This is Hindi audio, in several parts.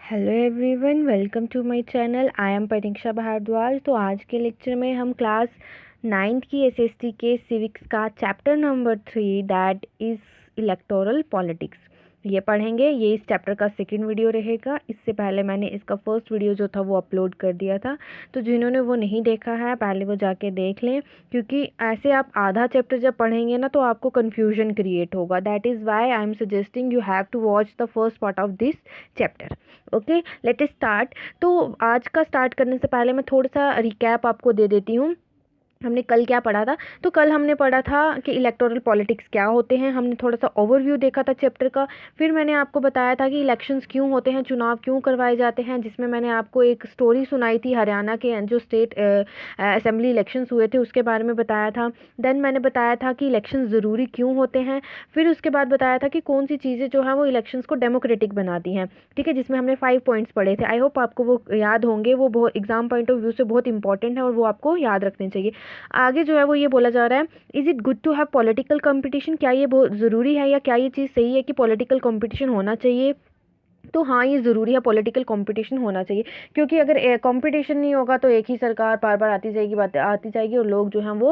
Hello everyone, welcome to my channel. I am Pratiksha Bhardwaj. तो आज के लेक्चर में हम क्लास 9th की एसएसटी के सिविक्स का chapter number 3 that is electoral politics ये पढ़ेंगे। ये इस चैप्टर का सेकंड वीडियो रहेगा। इससे पहले मैंने इसका फर्स्ट वीडियो जो था वो अपलोड कर दिया था, तो जिन्होंने वो नहीं देखा है पहले वो जाके देख लें, क्योंकि ऐसे आप आधा चैप्टर जब पढ़ेंगे ना तो आपको कन्फ्यूजन क्रिएट होगा। That is why I am suggesting you have to watch the first part of this chapter. Okay, let us start. तो आज का स्टार्ट करने से पहले मैं थोड़ा सा रिकैप आपको दे देती हूँ। हमने कल क्या पढ़ा था। तो कल हमने पढ़ा था कि इलेक्टोरल पॉलिटिक्स क्या होते हैं। हमने थोड़ा सा ओवरव्यू देखा था चैप्टर का। फिर मैंने आपको बताया था कि इलेक्शंस क्यों होते हैं, चुनाव क्यों करवाए जाते हैं, जिसमें मैंने आपको एक स्टोरी सुनाई थी हरियाणा के जो स्टेट असेंबली इलेक्शंस हुए थे उसके बारे में बताया था। देन मैंने बताया था कि इलेक्शन ज़रूरी क्यों होते हैं। फिर उसके बाद बताया था कि कौन सी चीज़ें जो है वो इलेक्शंस को डेमोक्रेटिक बनाती हैं। ठीक है, जिसमें हमने 5 पॉइंट्स पढ़े थे। आई होप आपको वो याद होंगे। वो बहुत एग्जाम पॉइंट ऑफ व्यू से बहुत इंपॉर्टेंट है और वो आपको याद रखने चाहिए। आगे जो है वो ये बोला जा रहा है, is it good to have political competition. क्या ये बहुत ज़रूरी है या क्या ये चीज़ सही है कि पॉलिटिकल कंपटीशन होना चाहिए। तो हाँ, ये ज़रूरी है, पॉलिटिकल कंपटीशन होना चाहिए, क्योंकि अगर कंपटीशन नहीं होगा तो एक ही सरकार बार बार आती जाएगी, बातें आती जाएगी, और लोग जो हैं वो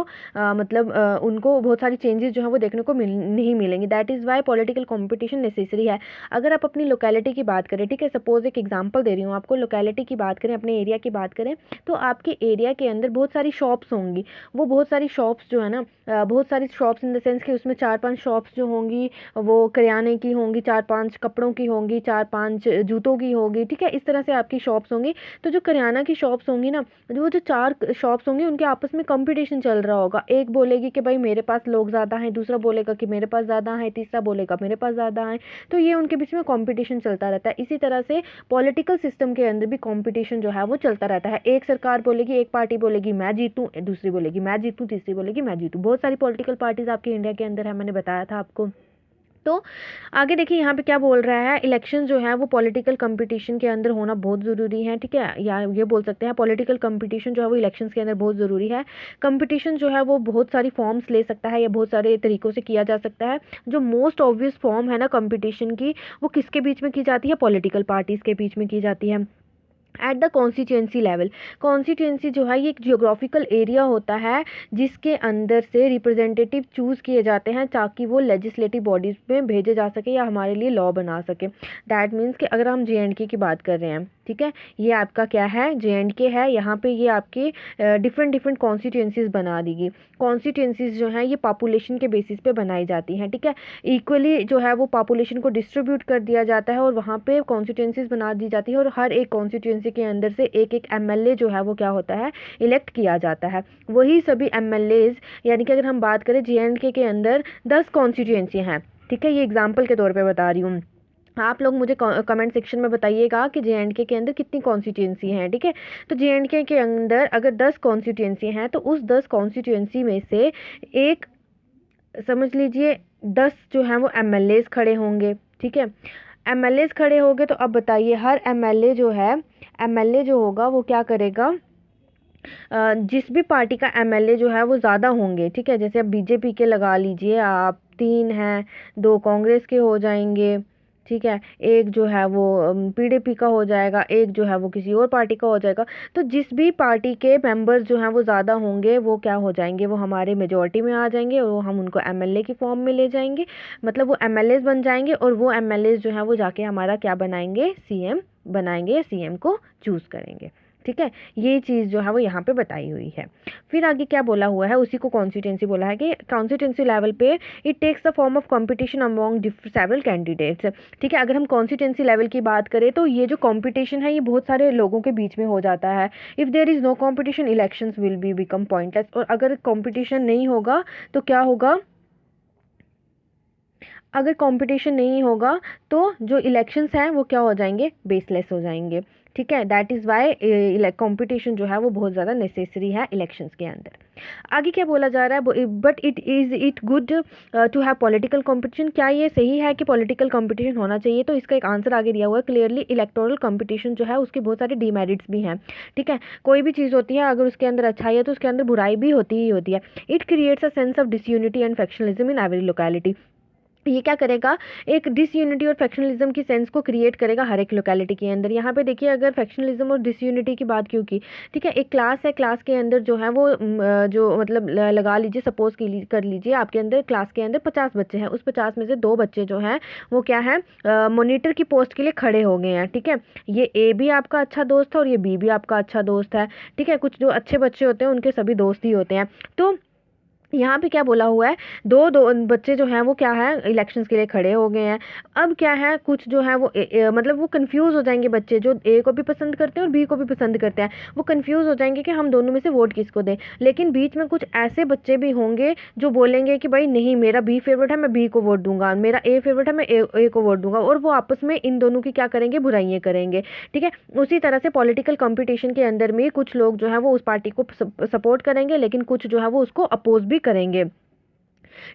उनको बहुत सारी चेंजेस जो हैं वो देखने को नहीं मिलेंगी। That is Y political competition necessary है। अगर आप अपनी लोकेलिटी की बात करें, ठीक है, सपोज एक एग्जांपल दे रही हूँ आपको, लोकेलिटी की बात करें, अपने एरिया की बात करें, तो आपके एरिया के अंदर बहुत सारी शॉप्स होंगी। वो बहुत सारी शॉप्स जो है ना, बहुत सारी शॉप्स इन द सेंस कि उसमें 4-5 शॉप्स जो होंगी वो करियाने की होंगी, 4-5 कपड़ों की होंगी, 4-5 जूतों की होगी। ठीक है, इस तरह से आपकी शॉप्स होंगी। तो जो करियाना की शॉप्स होंगी ना, जो 4 शॉप्स होंगी उनके आपस में कंपटीशन चल रहा होगा। एक बोलेगी कि भाई मेरे पास लोग ज़्यादा हैं, दूसरा बोलेगा कि मेरे पास ज़्यादा है, तीसरा बोलेगा मेरे पास ज़्यादा है। तो ये उनके बीच में कंपटीशन चलता रहता है। इसी तरह से पॉलिटिकल सिस्टम के अंदर भी कंपटीशन जो है वो चलता रहता है। एक सरकार बोलेगी, एक पार्टी बोलेगी मैं जीतूँ, दूसरी बोलेगी मैं जीतूँ, तीसरी बोलेगी मैं जीतूँ। बहुत सारी पॉलिटिकल पार्टीज आपके इंडिया के अंदर है, मैंने बताया था आपको। तो आगे देखिए यहाँ पे क्या बोल रहा है, इलेक्शन जो है वो पॉलिटिकल कंपटीशन के अंदर होना बहुत ज़रूरी है। ठीक है, या ये बोल सकते हैं पॉलिटिकल कंपटीशन जो है वो इलेक्शंस के अंदर बहुत ज़रूरी है। कंपटीशन जो है वो बहुत सारी फॉर्म्स ले सकता है या बहुत सारे तरीक़ों से किया जा सकता है। जो मोस्ट ऑब्वियस फॉर्म है ना कंपटीशन की, वो किसके बीच में की जाती है, पॉलिटिकल पार्टीज़ के बीच में की जाती है। At the constituency level, constituency जो है ये एक जियोग्राफिकल एरिया होता है जिसके अंदर से रिप्रेजेंटेटिव चूज़ किए जाते हैं ताकि वो लेजिस्लेटिव बॉडीज़ में भेजे जा सके या हमारे लिए लॉ बना सके। दैट मीन्स कि अगर हम JNK की बात कर रहे हैं, ठीक है, ये आपका क्या है, JNK है। यहाँ पे ये आपकी डिफरेंट कॉन्स्टिट्यूंसीज बना दीगी। कॉन्स्टिट्यूंसीज जो हैं ये पॉपुलेशन के बेसिस पे बनाई जाती हैं। ठीक है, इक्वली जो है वो पॉपुलेशन को डिस्ट्रीब्यूट कर दिया जाता है और वहाँ पे कॉन्स्टिट्यूंसीज बना दी जाती है, और हर एक कॉन्स्टिट्यूंसी के अंदर से एक एक MLA जो है वो क्या होता है, इलेक्ट किया जाता है। वही सभी MLAs, यानी कि अगर हम बात करें JNK के अंदर 10 कॉन्स्टिट्यूंसी हैं। ठीक है, ये एग्जाम्पल के तौर पर बता रही हूँ। आप लोग मुझे कमेंट सेक्शन में बताइएगा कि JNK के अंदर कितनी कॉन्स्टिट्यूंसी हैं। ठीक है, तो JNK के अंदर अगर 10 कॉन्स्टिट्यूंसी हैं तो उस 10 कॉन्स्टिट्यूंसी में से एक, समझ लीजिए 10 जो हैं वो MLAs खड़े होंगे। ठीक है, MLAs खड़े होंगे, तो अब बताइए हर MLA जो है, MLA जो होगा वो क्या करेगा, जिस भी पार्टी का MLA जो है वो ज़्यादा होंगे। ठीक है, जैसे अब BJP के लगा लीजिए आप, 3 हैं, 2 कांग्रेस के हो जाएंगे। ठीक है, एक जो है वो PDP का हो जाएगा, एक जो है वो किसी और पार्टी का हो जाएगा। तो जिस भी पार्टी के मेंबर्स जो हैं वो ज़्यादा होंगे वो क्या हो जाएंगे, वो हमारे मेजॉरिटी में आ जाएंगे और वो हम उनको MLA की फॉर्म में ले जाएंगे। मतलब वो MLAs बन जाएंगे और वो MLAs जो हैं वो जाके हमारा क्या बनाएंगे, CM बनाएंगे या CM को चूज़ करेंगे। ठीक है, ये चीज़ जो है वो यहाँ पे बताई हुई है। फिर आगे क्या बोला हुआ है, उसी को कॉन्स्टिट्यूंसी बोला है कि कॉन्स्टिट्यूंसी लेवल पे it takes the form of competition among several candidates. ठीक है, अगर हम कॉन्स्टिट्यूंसी लेवल की बात करें तो ये जो कंपटीशन है ये बहुत सारे लोगों के बीच में हो जाता है। If there is no competition elections will be become pointless. और अगर कंपटीशन नहीं होगा तो क्या होगा, अगर कंपटीशन नहीं होगा तो जो इलेक्शंस हैं वो क्या हो जाएंगे, बेसलेस हो जाएंगे। ठीक है, दैट इज़ वाई कंपटीशन जो है वो बहुत ज़्यादा नेसेसरी है इलेक्शंस के अंदर। आगे क्या बोला जा रहा है, but it good to have political competition. क्या ये सही है कि पॉलिटिकल कंपटीशन होना चाहिए, तो इसका एक आंसर आगे दिया हुआ है क्लियरली। इलेक्टोरल कंपटीशन जो है उसके बहुत सारे डीमेरिट्स भी हैं। ठीक है, कोई भी चीज़ होती है अगर उसके अंदर अच्छाई है तो उसके अंदर बुराई भी होती ही होती है। It creates a sense of disunity and factionalism in every locality. ये क्या करेगा, एक डिसयूनिटी और फैक्शनलिज्म की सेंस को क्रिएट करेगा हर एक लोकेलिटी के अंदर। यहाँ पे देखिए, अगर फैक्शनलिज्म और डिसयूनिटी की बात क्यों की, ठीक है, एक क्लास है, क्लास के अंदर जो है वो जो मतलब लगा लीजिए, सपोज कर लीजिए आपके अंदर क्लास के अंदर 50 बच्चे हैं, उस 50 में से 2 बच्चे जो हैं वो क्या है, मॉनिटर की पोस्ट के लिए खड़े हो गए हैं, ठीक है। ये ए भी आपका अच्छा दोस्त है और ये बी भी आपका अच्छा दोस्त है, ठीक है। कुछ जो अच्छे बच्चे होते हैं उनके सभी दोस्त ही होते हैं। तो यहाँ पे क्या बोला हुआ है, दो बच्चे जो हैं वो क्या है, इलेक्शंस के लिए खड़े हो गए हैं। अब क्या है, कुछ जो है वो मतलब वो कंफ्यूज हो जाएंगे बच्चे, जो ए को भी पसंद करते हैं और बी को भी पसंद करते हैं, वो कंफ्यूज हो जाएंगे कि हम दोनों में से वोट किसको दें। लेकिन बीच में कुछ ऐसे बच्चे भी होंगे जो बोलेंगे कि भाई नहीं, मेरा बी फेवरेट है, मैं बी को वोट दूंगा, मेरा ए फेवरेट है, मैं ए को वोट दूंगा, और वो आपस में इन दोनों की क्या करेंगे, बुराइयां करेंगे, ठीक है। उसी तरह से पॉलिटिकल कंपटीशन के अंदर में कुछ लोग जो है वो उस पार्टी को सपोर्ट करेंगे, लेकिन कुछ जो है वो उसको अपोज भी करेंगे,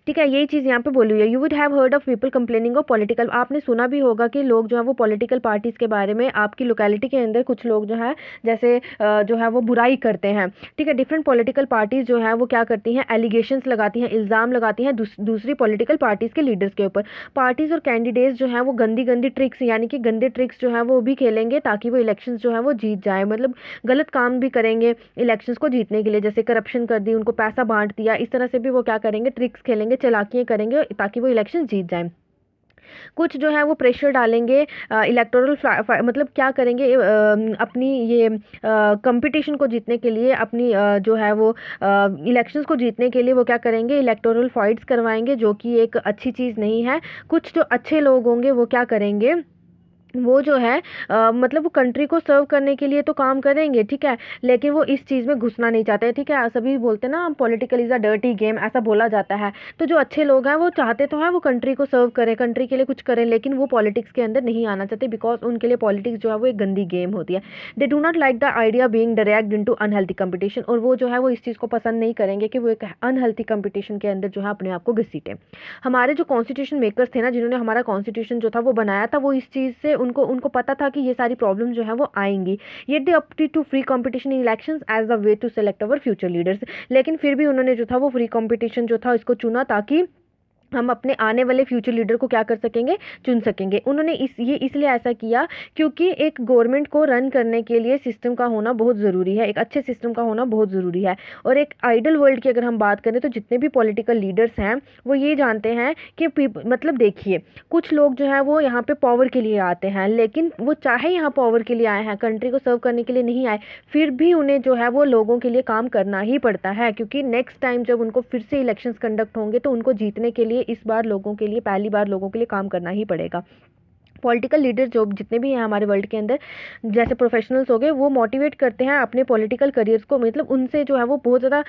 ठीक है। यही चीज़ यहाँ पे बोली हुई है। You would have heard of people complaining of political, आपने सुना भी होगा कि लोग जो है वो पॉलिटिकल पार्टीज के बारे में, आपकी लोकेलिटी के अंदर कुछ लोग जो है जैसे जो है वो बुराई करते हैं, ठीक है। डिफरेंट पॉलिटिकल पार्टीज जो है वो क्या करती हैं, एलिगेशंस लगाती हैं, इल्ज़ाम लगाती हैं दूसरी पॉलिटिकल पार्टीज के लीडर्स के ऊपर। पार्टीज और कैंडिडेट्स जो है वो गंदी गंदी ट्रिक्स, यानी कि गंदे ट्रिक्स जो है वो भी खेलेंगे ताकि वो इलेक्शन जो है वो जीत जाए, मतलब गलत काम भी करेंगे इलेक्शंस को जीतने के लिए, जैसे करप्शन कर दी, उनको पैसा बांट दिया, इस तरह से भी वो क्या करेंगे, ट्रिक्स खेलेंगे, चालाकियां करेंगे ताकि वो इलेक्शन जीत जाए। कुछ जो है वो प्रेशर डालेंगे इलेक्टोरल, मतलब क्या करेंगे, अपनी ये कंपटीशन को जीतने के लिए, अपनी जो है वो इलेक्शंस को जीतने के लिए वो क्या करेंगे, इलेक्टोरल फाइट्स करवाएंगे, जो कि एक अच्छी चीज़ नहीं है। कुछ जो अच्छे लोग होंगे वो क्या करेंगे, वो जो है मतलब वो कंट्री को सर्व करने के लिए तो काम करेंगे, ठीक है, लेकिन वो इस चीज़ में घुसना नहीं चाहते, ठीक है। सभी बोलते हैं ना, political is a dirty game, ऐसा बोला जाता है। तो जो अच्छे लोग हैं वो चाहते तो हैं वो कंट्री को सर्व करें, कंट्री के लिए कुछ करें, लेकिन वो पॉलिटिक्स के अंदर नहीं आना चाहते, बिकॉज उनके लिए पॉलिटिक्स जो है वो एक गंदी गेम होती है। They do not like the idea being direct into unhealthy competition, और वो जो है वो इस चीज़ को पसंद नहीं करेंगे कि वो एक अनहेल्थी कंपटीशन के अंदर जो है अपने आप को घसीटें। हमारे जो कॉन्स्टिट्यूशन मेकर्स थे ना, जिन्होंने हमारा कॉन्स्टिट्यूशन जो था वो बनाया था, वो इस चीज़ से उनको उनको पता था कि ये सारी प्रॉब्लम जो है वो आएंगी। Yet they opted to free competition in elections as the way to select our future leaders, लेकिन फिर भी उन्होंने जो था वो फ्री कंपटीशन जो था इसको चुना ताकि हम अपने आने वाले फ्यूचर लीडर को क्या कर सकेंगे, चुन सकेंगे। उन्होंने ये इसलिए ऐसा किया क्योंकि एक गवर्नमेंट को रन करने के लिए सिस्टम का होना बहुत ज़रूरी है, एक अच्छे सिस्टम का होना बहुत ज़रूरी है। और एक आइडल वर्ल्ड की अगर हम बात करें तो जितने भी पॉलिटिकल लीडर्स हैं वो ये जानते हैं कि मतलब देखिए, कुछ लोग जो है वो यहाँ पे पावर के लिए आते हैं, लेकिन वो चाहे यहाँ पावर के लिए आए हैं, कंट्री को सर्व करने के लिए नहीं आए, फिर भी उन्हें जो है वो लोगों के लिए काम करना ही पड़ता है, क्योंकि नेक्स्ट टाइम जब उनको फिर से इलेक्शंस कंडक्ट होंगे तो उनको जीतने के लिए इस बार लोगों के लिए, पहली बार लोगों के लिए काम करना ही पड़ेगा। पॉलिटिकल लीडर जो जितने भी हैं हमारे वर्ल्ड के अंदर, जैसे प्रोफेशनल्स हो गए, वो मोटिवेट करते हैं अपने पॉलिटिकल करियर्स को, मतलब उनसे जो है वो बहुत ज़्यादा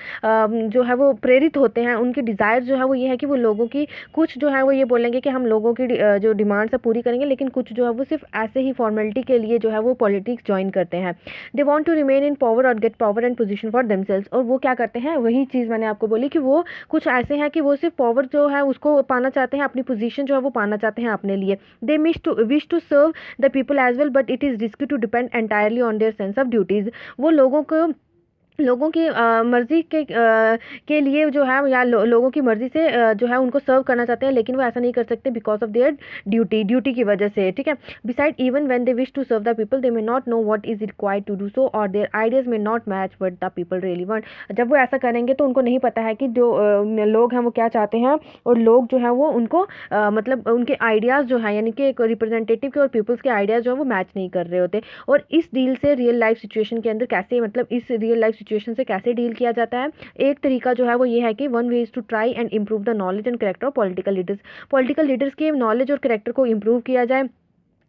जो है वो प्रेरित होते हैं। उनकी डिज़ायर जो है वो ये है कि वो लोगों की, कुछ जो है वो ये बोलेंगे कि हम लोगों की जो डिमांड्स है पूरी करेंगे, लेकिन कुछ जो है वो सिर्फ ऐसे ही फॉर्मेलिटी के लिए जो है वो पॉलिटिक्स ज्वाइन करते हैं। They want to remain in power और get power and position for themselves, और वो क्या करते हैं, वही चीज़ मैंने आपको बोली कि वो कुछ ऐसे हैं कि वो सिर्फ पावर जो है उसको पाना चाहते हैं, अपनी पोजीशन जो है वो पाना चाहते हैं अपने लिए। They wish to serve the people as well, but it is risky to depend entirely on their sense of duties, वो लोगों की मर्ज़ी के लिए जो है, या लोगों की मर्ज़ी से जो है उनको सर्व करना चाहते हैं, लेकिन वो ऐसा नहीं कर सकते बिकॉज ऑफ देयर ड्यूटी की वजह से, ठीक है। Beside even when they wish to serve the people, they may not know what is required to do so, और their ideas may not match what the people really want. जब वो ऐसा करेंगे तो उनको नहीं पता है कि जो लोग हैं वो क्या चाहते हैं, और लोग जो है वो उनको मतलब उनके आइडियाज़ जो है, यानी कि एक रिप्रेजेंटेटिव के और पीपल्स के आइडियाज़ जो है वो मैच नहीं कर रहे होते। और इस डील से रियल लाइफ सिचुएशन के अंदर कैसे, मतलब इस रियल लाइफ सिचुएशन से कैसे डील किया जाता है, एक तरीका जो है वो ये है कि one way is to try and improve the knowledge and character of political leaders के नॉलेज और कैरेक्टर को इम्प्रूव किया जाए।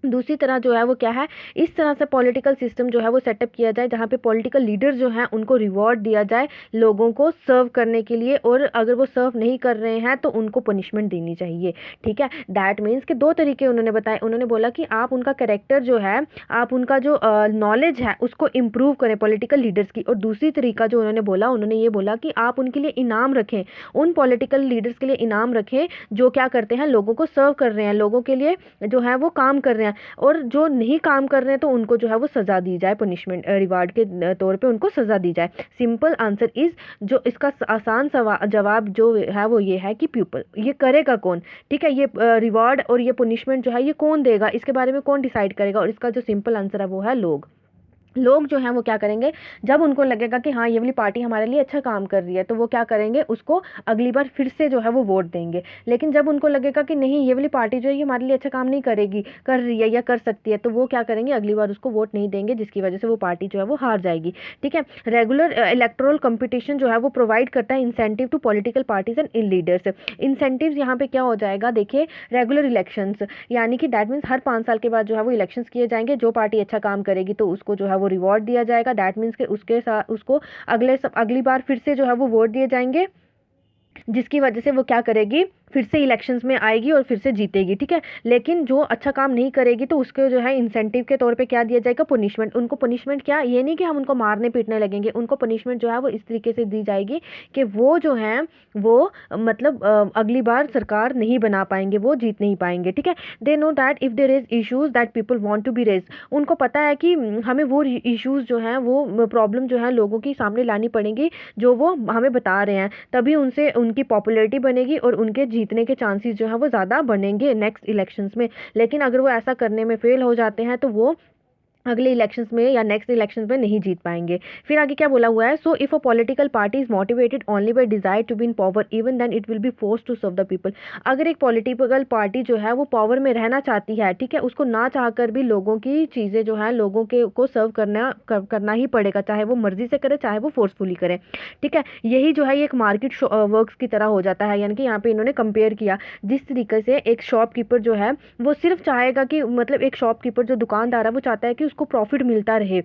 दूसरी तरह जो है वो क्या है, इस तरह से पॉलिटिकल सिस्टम जो है वो सेटअप किया जाए जहाँ पे पॉलिटिकल लीडर्स जो हैं उनको रिवॉर्ड दिया जाए लोगों को सर्व करने के लिए, और अगर वो सर्व नहीं कर रहे हैं तो उनको पनिशमेंट देनी चाहिए, ठीक है। दैट मीन्स के दो तरीके उन्होंने बताए। उन्होंने बोला कि आप उनका कैरेक्टर जो है, आप उनका जो नॉलेज है उसको इम्प्रूव करें पॉलिटिकल लीडर्स की, और दूसरी तरीका जो उन्होंने बोला, उन्होंने ये बोला कि आप उनके लिए इनाम रखें, उन पॉलिटिकल लीडर्स के लिए इनाम रखें जो क्या करते हैं, लोगों को सर्व कर रहे हैं, लोगों के लिए जो है वो काम कर रहे हैं। है, और जो नहीं काम कर रहे हैं तो उनको जो है वो सज़ा दी जाए, पनिशमेंट रिवार्ड के तौर पे उनको सज़ा दी जाए। सिंपल आंसर इज़, जो इसका आसान जवाब जो है वो ये है कि पीपल। ये करेगा कौन? ठीक है, ये रिवार्ड और ये पनिशमेंट जो है ये कौन देगा, इसके बारे में कौन डिसाइड करेगा? और इसका जो सिंपल आंसर है वो है लोग। लोग जो हैं वो क्या करेंगे, जब उनको लगेगा कि हाँ ये वाली पार्टी हमारे लिए अच्छा काम कर रही है, तो वो क्या करेंगे, उसको अगली बार फिर से जो है वो वोट देंगे। लेकिन जब उनको लगेगा कि नहीं ये वाली पार्टी जो है ये हमारे लिए अच्छा काम नहीं करेगी, कर रही है या कर सकती है, तो वो क्या करेंगे, अगली बार उसको वोट नहीं देंगे, जिसकी वजह से वो पार्टी जो है वो हार जाएगी। ठीक है, रेगुलर इलेक्टोरल कंपटीशन जो है वो प्रोवाइड करता है incentive to political parties and leaders. Incentive यहाँ पे क्या हो जाएगा, देखिए रेगुलर इलेक्शंस, यानी कि दैट मीन्स हर 5 साल के बाद जो है वो इलेक्शंस किए जाएंगे। जो पार्टी अच्छा काम करेगी तो उसको जो है वो रिवॉर्ड दिया जाएगा। दैट मीन्स के उसके साथ उसको अगली बार फिर से जो है वो वोट दिए जाएंगे, जिसकी वजह से वो क्या करेगी, फिर से इलेक्शंस में आएगी और फिर से जीतेगी। ठीक है, लेकिन जो अच्छा काम नहीं करेगी तो उसके जो है इंसेंटिव के तौर पे क्या दिया जाएगा, पनिशमेंट। उनको पनिशमेंट क्या, ये नहीं कि हम उनको मारने पीटने लगेंगे, उनको पनिशमेंट जो है वो इस तरीके से दी जाएगी कि वो जो है वो मतलब अगली बार सरकार नहीं बना पाएंगे, वो जीत नहीं पाएंगे। ठीक है, they know that if there is issues that people want to be raise. उनको पता है कि हमें वो इशूज़ जो हैं, वो प्रॉब्लम जो है लोगों के सामने लानी पड़ेगी जो वो हमें बता रहे हैं, तभी उनसे उनकी पॉपुलैरिटी बनेगी और उनके जीतने के चांसेस जो है वो ज़्यादा बनेंगे नेक्स्ट इलेक्शंस में। लेकिन अगर वो ऐसा करने में फेल हो जाते हैं तो वो अगले इलेक्शंस में या नेक्स्ट इलेक्शंस में नहीं जीत पाएंगे। फिर आगे क्या बोला हुआ है, so if a political party is motivated only by desire to be in power even then it will be force to serve the people. अगर एक पॉलिटिकल पार्टी जो है वो पावर में रहना चाहती है, ठीक है, उसको ना चाहकर भी लोगों की चीज़ें जो है लोगों के को सर्व करना ही पड़ेगा, चाहे वो मर्जी से करे चाहे वो फोर्सफुली करे। ठीक है, यही जो है ये एक मार्केट वर्क्स की तरह हो जाता है। यानी कि यहाँ पे इन्होंने कंपेयर किया, जिस तरीके से एक शॉपकीपर जो है वो सिर्फ चाहेगा कि मतलब एक शॉपकीपर जो दुकानदार है वो चाहता है कि उसको प्रॉफिट मिलता रहे।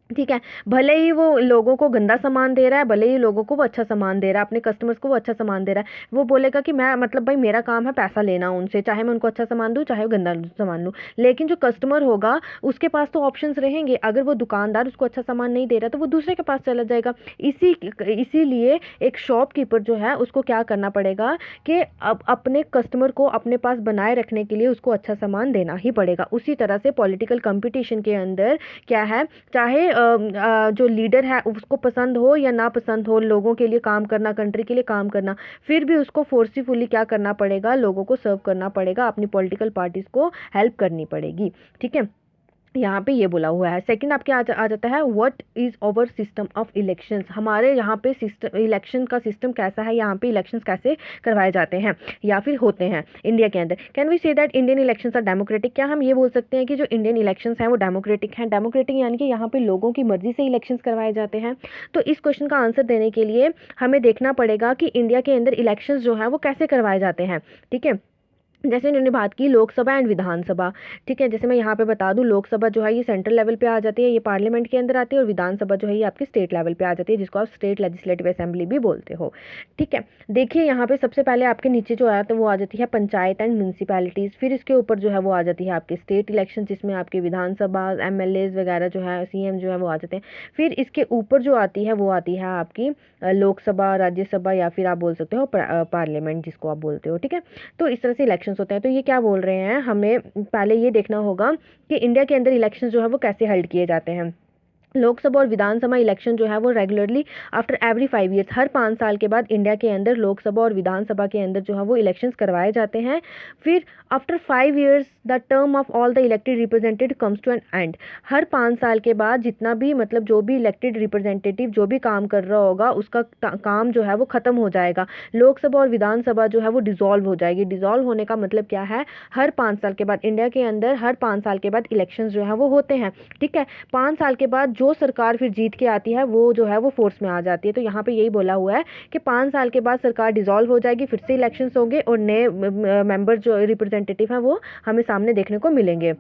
ठीक है, भले ही वो लोगों को गंदा सामान दे रहा है, भले ही लोगों को वो अच्छा सामान दे रहा है, अपने कस्टमर्स को वो अच्छा सामान दे रहा है, वो बोलेगा कि मैं मतलब भाई मेरा काम है पैसा लेना उनसे, चाहे मैं उनको अच्छा सामान दूँ चाहे गंदा सामान लूँ। लेकिन जो कस्टमर होगा उसके पास तो ऑप्शंस रहेंगे, अगर वो दुकानदार उसको अच्छा सामान नहीं दे रहा तो वो दूसरे के पास चला जाएगा। इसीलिए एक शॉपकीपर जो है उसको क्या करना पड़ेगा कि अब अपने कस्टमर को अपने पास बनाए रखने के लिए उसको अच्छा सामान देना ही पड़ेगा। उसी तरह से पॉलिटिकल कंपटीशन के अंदर क्या है, चाहे जो लीडर है उसको पसंद हो या ना पसंद हो लोगों के लिए काम करना, कंट्री के लिए काम करना, फिर भी उसको फोर्सफुली क्या करना पड़ेगा, लोगों को सर्व करना पड़ेगा, अपनी पॉलिटिकल पार्टीज को हेल्प करनी पड़ेगी। ठीक है, यहाँ पे ये बोला हुआ है। सेकंड आपके आ जाता है what is our system of elections. हमारे यहाँ पे सिस्टम, इलेक्शन का सिस्टम कैसा है, यहाँ पे इलेक्शंस कैसे करवाए जाते हैं या फिर होते हैं इंडिया के अंदर। Can we say that Indian elections are democratic. क्या हम ये बोल सकते हैं कि जो इंडियन इलेक्शंस हैं वो डेमोक्रेटिक हैं? डेमोक्रेटिक यानी कि यहाँ पे लोगों की मर्जी से इलेक्शंस करवाए जाते हैं। तो इस क्वेश्चन का आंसर देने के लिए हमें देखना पड़ेगा कि इंडिया के अंदर इलेक्शंस जो है वो कैसे करवाए जाते हैं। ठीक है, जैसे इन्होंने बात की लोकसभा एंड विधानसभा। ठीक है, जैसे मैं यहाँ पे बता दूँ, लोकसभा जो है ये सेंट्रल लेवल पे आ जाती है, ये पार्लियामेंट के अंदर आती है, और विधानसभा जो है ये आपकी स्टेट लेवल पे आ जाती है, जिसको आप स्टेट लेजिस्लेटिव असेंबली भी बोलते हो। ठीक है, देखिए यहाँ पे सबसे पहले आपके नीचे जो आता है वो आ जाती है पंचायत एंड म्यूनसिपैलिटीज़। फिर इसके ऊपर जो है वो आ जाती है आपके स्टेट इलेक्शन, जिसमें आपके विधानसभा, MLAs वगैरह जो है, CM जो है वो आ जाते हैं। फिर इसके ऊपर जो आती है वो आती है आपकी लोकसभा, राज्यसभा, या फिर आप बोल सकते हो पार्लियामेंट जिसको आप बोलते हो। ठीक है, तो इस तरह से इलेक्शंस होते हैं। तो ये क्या बोल रहे हैं, हमें पहले ये देखना होगा कि इंडिया के अंदर इलेक्शंस जो है वो कैसे हेल्ड किए जाते हैं। लोकसभा और विधानसभा इलेक्शन जो है वो रेगुलरली आफ्टर एवरी 5 ईयर्स, हर 5 साल के बाद इंडिया के अंदर लोकसभा और विधानसभा के अंदर जो है वो इलेक्शंस करवाए जाते हैं। फिर after 5 years the term of all the elected representative comes to an end. हर 5 साल के बाद जितना भी मतलब जो भी इलेक्टेड रिप्रेजेंटेटिव जो भी काम कर रहा होगा उसका काम जो है वो ख़त्म हो जाएगा। लोकसभा और विधानसभा जो है वो डिसॉल्व हो जाएगी। डिसॉल्व होने का मतलब क्या है, हर 5 साल के बाद इंडिया के अंदर हर 5 साल के बाद इलेक्शंस जो है वो होते हैं। ठीक है, 5 साल के बाद जो सरकार फिर जीत के आती है वो जो है वो फोर्स में आ जाती है। तो यहाँ पे यही बोला हुआ है कि 5 साल के बाद सरकार डिसॉल्व हो जाएगी, फिर से इलेक्शंस होंगे और नए मेंबर जो रिप्रेजेंटेटिव हैं वो हमें सामने देखने को मिलेंगे।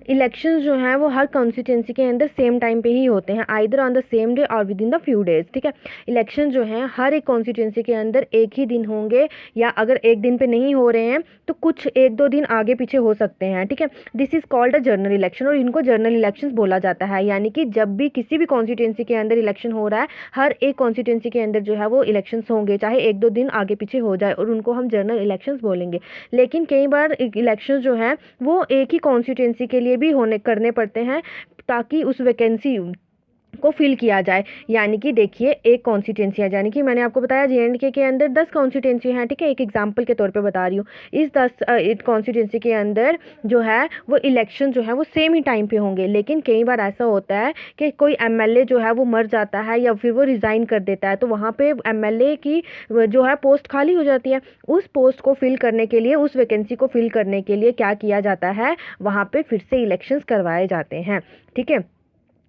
इलेक्शंस जो हैं वो हर कॉन्स्टिट्यूंसी के अंदर सेम टाइम पे ही होते हैं, either on the same day और within the few days. ठीक है, इलेक्शन जो हैं हर एक कॉन्स्टिट्यूंसी के अंदर एक ही दिन होंगे, या अगर एक दिन पे नहीं हो रहे हैं तो कुछ एक दो दिन आगे पीछे हो सकते हैं। ठीक है, this is called a general election, और इनको जनरल इलेक्शंस बोला जाता है। यानी कि जब भी किसी भी कॉन्स्टिट्यूंसी के अंदर इलेक्शन हो रहा है, हर एक कॉन्स्टिट्यूंसी के अंदर जो है वो इलेक्शंस होंगे, चाहे एक दो दिन आगे पीछे हो जाए, और उनको हम जनरल इलेक्शंस बोलेंगे। लेकिन कई बार इलेक्शंस जो हैं वो एक ही कॉन्स्टिट्यूंसी के लिए भी होने करने पड़ते हैं, ताकि उस वैकेंसी को फिल किया जाए। यानी कि देखिए, एक कॉन्स्टिट्यूंसी है, यानी कि मैंने आपको बताया जे.एंड.के के अंदर 10 कॉन्स्टिट्यूंसी हैं। ठीक है, एक एग्जांपल के तौर पे बता रही हूँ। इस 10 कॉन्स्टिट्यूंसी के अंदर जो है वो इलेक्शन जो है वो सेम ही टाइम पे होंगे। लेकिन कई बार ऐसा होता है कि कोई एमएलए जो है वो मर जाता है या फिर वो रिज़ाइन कर देता है, तो वहाँ पे एमएलए की जो है पोस्ट खाली हो जाती है। उस पोस्ट को फिल करने के लिए, उस वैकेंसी को फिल करने के लिए क्या किया जाता है, वहाँ पे फिर से इलेक्शंस करवाए जाते हैं। ठीक है,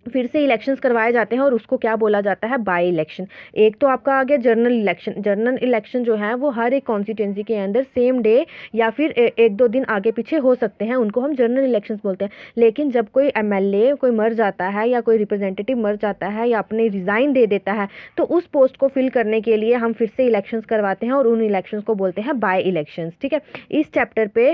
फिर से इलेक्शंस करवाए जाते हैं, और उसको क्या बोला जाता है, बाई इलेक्शन। एक तो आपका आ गया जनरल इलेक्शन। जनरल इलेक्शन जो है वो हर एक कॉन्स्टिट्यूंसी के अंदर सेम डे या फिर एक दो दिन आगे पीछे हो सकते हैं, उनको हम जनरल इलेक्शंस बोलते हैं। लेकिन जब कोई एमएलए कोई मर जाता है या कोई रिप्रेजेंटेटिव मर जाता है या अपने रिज़ाइन दे देता है, तो उस पोस्ट को फिल करने के लिए हम फिर से इलेक्शंस करवाते हैं, और उन इलेक्शंस को बोलते हैं बाई इलेक्शंस। ठीक है, इस चैप्टर पे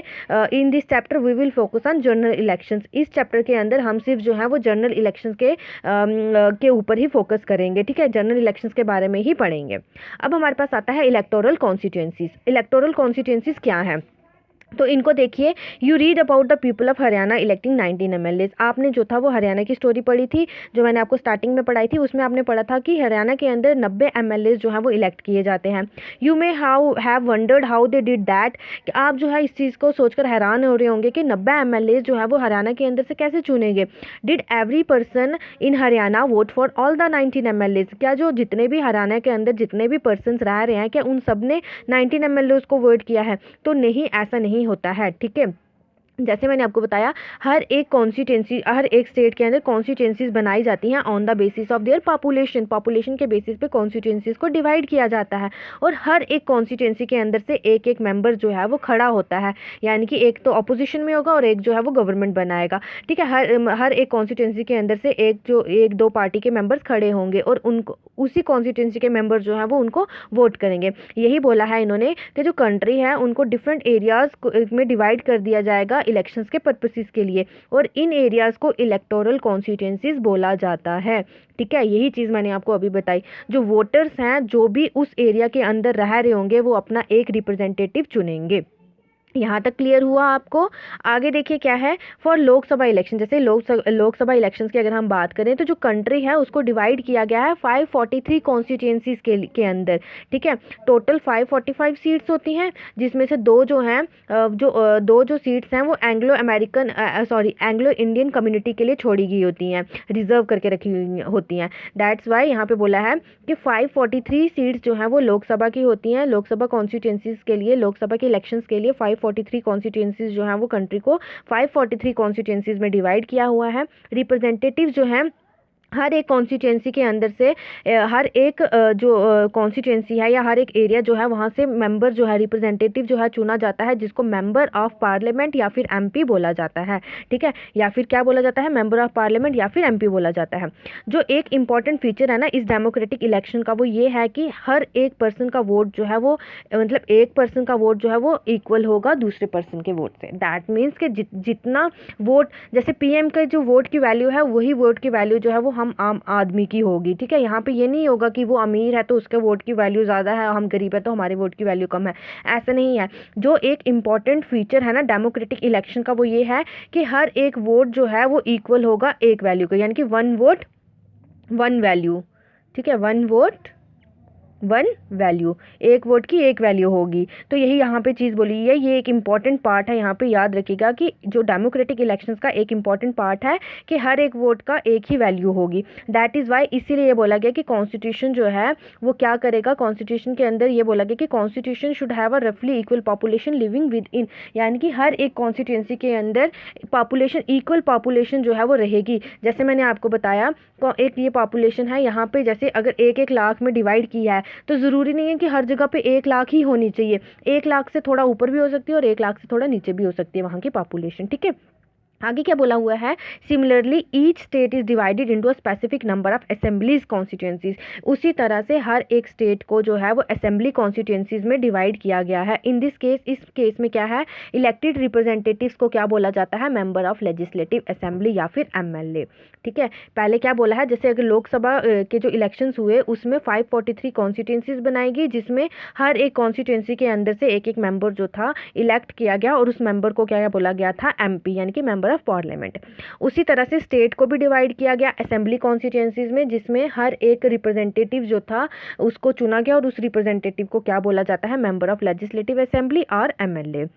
in this chapter we will focus on general elections. इस चैप्टर के अंदर हम सिर्फ जो है वो जनरल इलेक्शंस के ऊपर ही फोकस करेंगे। ठीक है, जनरल इलेक्शंस के बारे में ही पढ़ेंगे। अब हमारे पास आता है इलेक्टोरल कॉन्स्टिट्यूंसीज। इलेक्टोरल कॉन्स्टिट्यूंसीज क्या है, तो इनको देखिए। You read about the people of Haryana electing 19 MLA. आपने जो था वो हरियाणा की स्टोरी पढ़ी थी, जो मैंने आपको स्टार्टिंग में पढ़ाई थी। उसमें आपने पढ़ा था कि हरियाणा के अंदर 90 एमएलए जो है वो इलेक्ट किए जाते हैं। You may have wondered how they did that, कि आप जो है इस चीज़ को सोचकर हैरान हो रहे होंगे कि 90 एमएलए जो है वो हरियाणा के अंदर से कैसे चुनेंगे। Did every person in Haryana vote for all the 19 MLA, क्या जो जितने भी हरियाणा के अंदर जितने भी पर्सन रह रहे हैं, क्या उन सब ने 19 एमएलए को वोट किया है? तो नहीं, ऐसा नहीं होता है। ठीक है, जैसे मैंने आपको बताया, हर एक कॉन्स्टिट्यूंसी, हर एक स्टेट के अंदर कॉन्स्टिट्यूंसीज बनाई जाती हैं on the basis of their population. Population के बेसिस पे कॉन्स्टिट्यूंसीज को डिवाइड किया जाता है, और हर एक कॉन्स्टिट्यूंसी के अंदर से एक एक मेंबर जो है वो खड़ा होता है। यानी कि एक तो अपोजिशन में होगा और एक जो है वो गवर्नमेंट बनाएगा। ठीक है, हर एक कॉन्स्टिट्यूंसी के अंदर से एक दो पार्टी के मेंबर्स खड़े होंगे, और उनको उसी कॉन्स्टिट्यूंसी के मेंबर जो है वो उनको वोट करेंगे। यही बोला है इन्होंने कि जो कंट्री है उनको डिफरेंट एरियाज में डिवाइड कर दिया जाएगा इलेक्शंस के पर्पसेस के लिए, और इन एरियाज को इलेक्टोरल कॉन्स्टिट्यूंसीज बोला जाता है। ठीक है, यही चीज़ मैंने आपको अभी बताई। जो वोटर्स हैं, जो भी उस एरिया के अंदर रह रहे होंगे, वो अपना एक रिप्रेजेंटेटिव चुनेंगे। यहाँ तक क्लियर हुआ आपको? आगे देखिए क्या है, फॉर लोकसभा इलेक्शन। जैसे लोकसभा इलेक्शंस की अगर हम बात करें, तो जो कंट्री है उसको डिवाइड किया गया है 543 कॉन्स्टिट्यूंसीज के अंदर। ठीक है, टोटल 545 सीट्स होती हैं, जिसमें से दो जो हैं दो जो सीट्स हैं वो एंग्लो इंडियन कम्युनिटी के लिए छोड़ी गई होती हैं, रिजर्व करके रखी हुई होती हैं। दैट्स वाई यहाँ पे बोला है कि 543 सीट्स जो हैं वो लोकसभा की होती हैं। लोकसभा कॉन्स्टिट्यूंसीज के लिए, लोकसभा के इलेक्शंस के लिए 543 कॉन्स्टिट्यूंसीज जो हैं वो कंट्री को 543 कॉन्स्टिट्यूंसीज में डिवाइड किया हुआ है। रिप्रेजेंटेटिव जो हैं हर एक कॉन्स्टिट्यूंसी के अंदर से हर एक जो कॉन्स्टिट्यूंसी है या हर एक एरिया जो है वहाँ से मेंबर जो है, रिप्रेजेंटेटिव जो है चुना जाता है, जिसको मेंबर ऑफ पार्लियामेंट या फिर एमपी बोला जाता है। ठीक है, या फिर क्या बोला जाता है, मेंबर ऑफ पार्लियामेंट या फिर एमपी बोला जाता है। जो एक इंपॉर्टेंट फीचर है ना इस डेमोक्रेटिक इलेक्शन का, वो ये है कि हर एक पर्सन का वोट जो है वो, मतलब एक पर्सन का वोट जो है वो इक्वल होगा दूसरे पर्सन के वोट से। दैट मीन्स कि जितना वोट, जैसे पीएम का जो वोट की वैल्यू है, वही वोट की वैल्यू जो है वो हम आम आदमी की होगी। ठीक है, यहाँ पे ये नहीं होगा कि वो अमीर है तो उसके वोट की वैल्यू ज़्यादा है, हम गरीब है तो हमारे वोट की वैल्यू कम है। ऐसा नहीं है। जो एक इम्पॉर्टेंट फीचर है ना डेमोक्रेटिक इलेक्शन का, वो ये है कि हर एक वोट जो है वो इक्वल होगा एक वैल्यू का, यानी कि 1 वोट 1 वैल्यू। ठीक है, 1 वोट 1 वैल्यू, एक वोट की एक वैल्यू होगी। तो यही यहाँ पे चीज़ बोली है, ये एक इंपॉर्टेंट पार्ट है। यहाँ पे याद रखिएगा कि जो डेमोक्रेटिक इलेक्शंस का एक इंपॉर्टेंट पार्ट है कि हर एक वोट का एक ही वैल्यू होगी। दैट इज़ वाई इसीलिए ये बोला गया कि कॉन्स्टिट्यूशन जो है वो क्या करेगा, कॉन्स्टिट्यूशन के अंदर ये बोला गया कि कॉन्स्टिट्यूशन शुड हैव अ रफली equal population living with in, यानी कि हर एक कॉन्स्टिट्यूंसी के अंदर पॉपुलेशन, इक्वल पॉपुलेशन जो है वो रहेगी। जैसे मैंने आपको बताया, एक ये पॉपुलेशन है यहाँ पे, जैसे अगर 1-1 लाख में डिवाइड किया है, तो ज़रूरी नहीं है कि हर जगह पे 1 लाख ही होनी चाहिए। 1 लाख से थोड़ा ऊपर भी हो सकती है और 1 लाख से थोड़ा नीचे भी हो सकती है वहाँ की पॉपुलेशन। ठीक है, आगे क्या बोला हुआ है, similarly each state is divided into a specific number of assemblies constituencies. उसी तरह से हर एक स्टेट को जो है वो असेंबली कॉन्स्टिट्यूंसीज में डिवाइड किया गया है। इन दिस केस, इस केस में क्या है, इलेक्टेड रिप्रेजेंटेटिव्स को क्या बोला जाता है, मेंबर ऑफ लेजिस्लेटिव असेंबली या फिर एमएलए। ठीक है, पहले क्या बोला है, जैसे अगर लोकसभा के जो इलेक्शंस हुए उसमें 543 कॉन्स्टिट्यूंसीज बनाई गई, जिसमें हर एक कॉन्स्टिट्यूंसी के अंदर से एक एक मेंबर जो था इलेक्ट किया गया, और उस मेंबर को क्या बोला गया था, एमपी यानी कि मेंबर ऑफ पार्लियामेंट। उसी तरह से स्टेट को भी डिवाइड किया गया असेंबली कॉन्स्टिट्यूंसीज में, जिसमें हर एक रिप्रेजेंटेटिव जो था उसको चुना गया, और उस रिप्रेजेंटेटिव को क्या बोला जाता है, मेंबर ऑफ लेजिस्लेटिव असेंबली और एमएलए।